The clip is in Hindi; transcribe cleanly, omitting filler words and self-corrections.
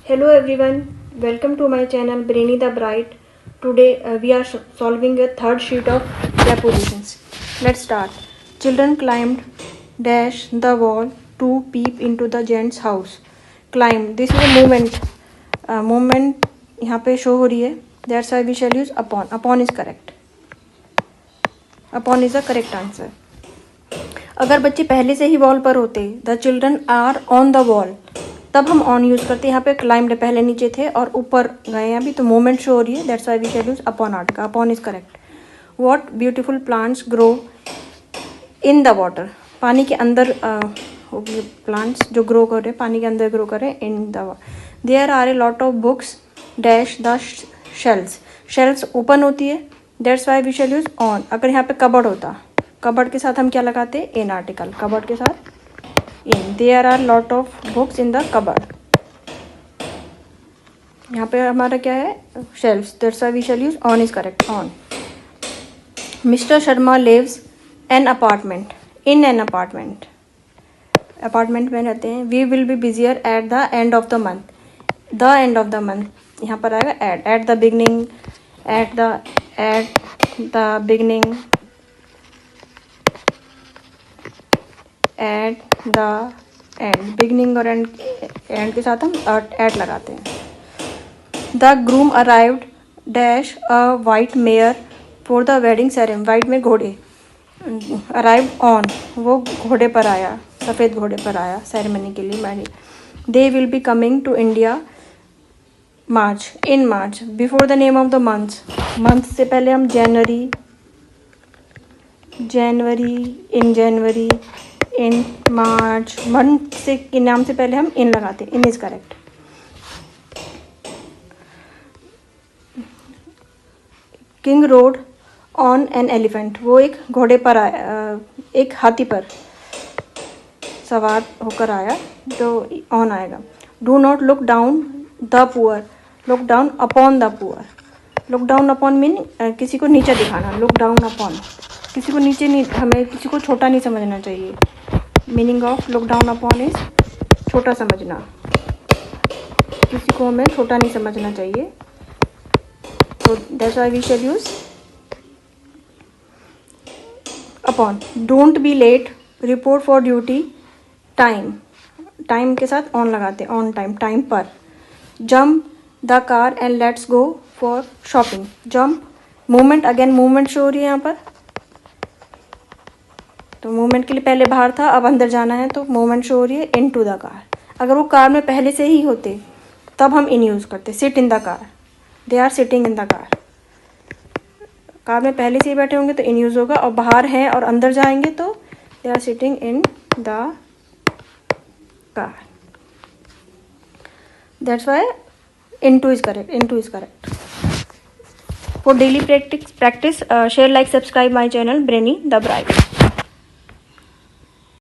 Hello everyone, welcome to my channel Brainy the Bright. Today we are solving a third sheet of prepositions. Let's start. Children climbed dash the wall to peep into the giant's house. Climb, this is a movement. Movement यहाँ पे show हो रही है. That's why we shall use upon. Upon is correct. Upon is the correct answer. अगर बच्चे पहले से ही वॉल पर होते, the children are on the wall, तब हम ऑन यूज़ करते हैं. यहाँ पे क्लाइम्ड पहले नीचे थे और ऊपर गए अभी, तो मूवमेंट शो हो रही है. That's why we shall use upon. Art का upon is correct. What beautiful plants grow in the water, पानी के अंदर प्लांट्स जो ग्रो कर रहे हैं, पानी के अंदर ग्रो कर रहे हैं. In the there are a lot of books dash the shelves, shelves open होती है. That's why we shall use on. अगर यहाँ पे कबर्ड होता, कबर्ड के साथ हम क्या लगाते हैं? In article. कबर्ड के साथ in. There are lot of books in the cupboard. यहाँ पे हमारा क्या है? Shelves. That's why we shall use on is correct. On. Mister Sharma lives an apartment. In an apartment, apartment में रहते हैं. We will be busier at the end of the month. The end of the month यहाँ पर आएगा at. At the beginning, at the beginning, at the end. Beginning और एंड के साथ हम एट लगाते हैं. The groom arrived dash a white mayor for the wedding ceremony. White में घोड़े. अराइव्ड ऑन, वो घोड़े पर आया, सफ़ेद घोड़े पर आया सेरेमनी के लिए. Marriage. They will be coming to India March. In March. Before the name of the month, month से पहले हम जनवरी, इन जनवरी, इन मार्च. मंथ से के नाम से पहले हम इन लगाते हैं. In is correct. King rode on an elephant, वो एक घोड़े पर आया, एक हाथी पर सवार होकर आया, तो ऑन आएगा. Do not look down the poor. Look down upon the poor. Look down upon mean किसी को नीचे दिखाना. लुक डाउन अपॉन, किसी को नीचे नहीं, हमें किसी को छोटा नहीं समझना चाहिए. Meaning of look down upon is छोटा समझना. किसी को हमें छोटा नहीं समझना चाहिए. तो that's why we shall use upon. Don't be late, report for duty, time. Time के साथ ऑन लगाते हैं. ऑन टाइम, टाइम पर. Jump the car and let's go for shopping. Jump, movement, again movement show हो रही है यहाँ पर. तो मूवमेंट के लिए पहले बाहर था, अब अंदर जाना है, तो मूवमेंट शो हो रही है. इन टू द कार. अगर वो कार में पहले से ही होते तब हम इन यूज़ करते. Sit in the car. They are sitting in the car. Car में पहले से ही बैठे होंगे तो इन यूज़ होगा, और बाहर हैं और अंदर जाएंगे तो they are sitting in the car. That's why in two is correct. In two is correct. For daily practice, share, like, subscribe my channel Brainy the Bright.